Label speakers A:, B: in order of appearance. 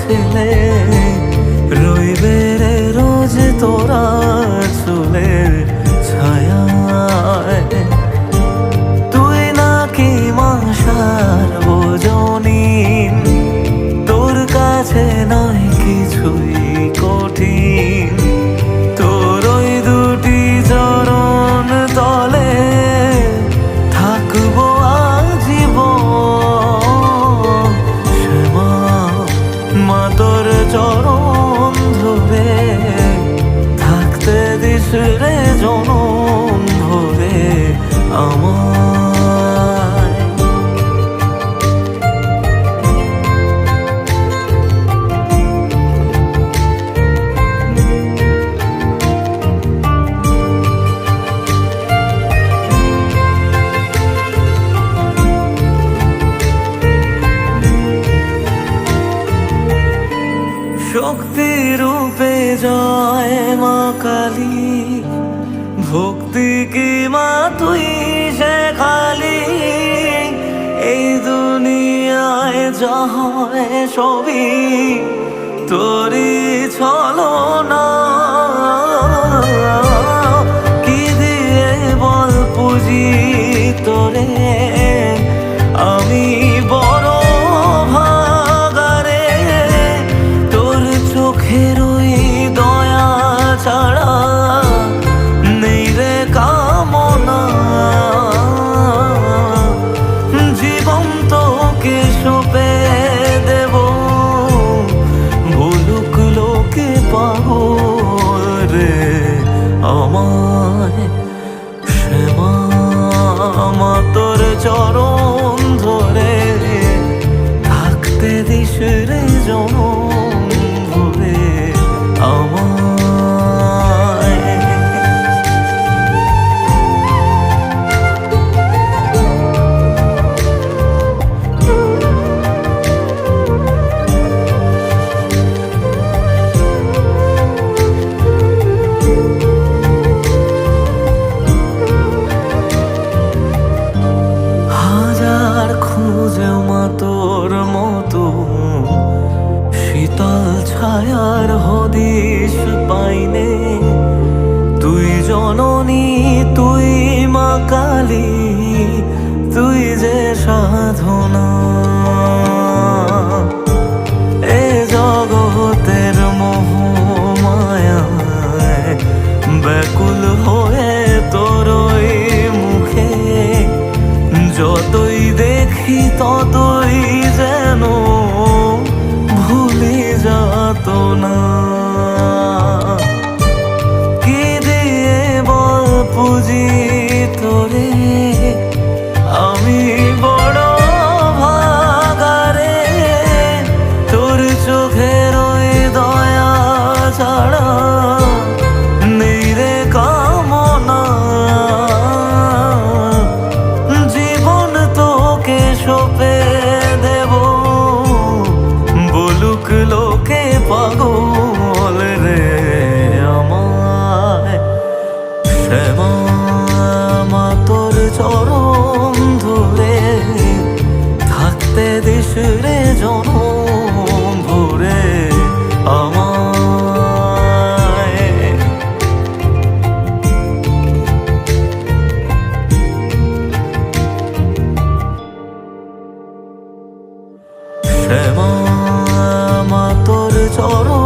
A: ছেলে রইবে রে রোজ তোরা চুলের ছায়ায়। তুই নাকি মাসার বোঝনিন, তোর কাছে নয় কিছুই কঠিন। তোর ওই দুটি চরণ তলে থাকবো আজীবন। শ্যামা মা তোর চরণ ধরে থাকতে দিস রে জনম ভরে আমায়। শক্তি রূপে জয় মা কালী, ভক্তি কি মা তুই শেখালি। এই দুনিয়ায় যা হয় সবই তোরই ছলনা। কি দিয়ে বল পুজি তোরে আমি বড় ভাগারে। তোর চোখের ওই দয়া ছাড়া নেই রে কামনা। জীবন তোকে সঁপে দেব, বলুক লোকে পাগল রে আমায়। শ্যামা মা তোর চরণ ধরে থাকতে দিস রে জনম ভরে আমায়। হাজার খুঁজে মা তোর মতো শীতল ছায়ার হদিশ পাইনে। তুই জননী তুই মা কালী, তুই যে সাধনা। এ জগতের মোহ মায়ায় ব্যাকুল হয়ে তোর ওই মুখে যতই দেখি ততই যেন ভুলে যাত না। কি দিয়ে বল পুজি তোরে আমি বড় ভাগারে। তোর চোখের ওই দয়া ছাড়া নেই রে কামনা। জীবন তোকে সঁপে দেব, বলুক লোকে পাগল রে আমায়। শ্যামা মা তোর চরণ ধরে থাকতে দিস রে জনম ভরে আমায়। শ্যামা মা তোর চরণ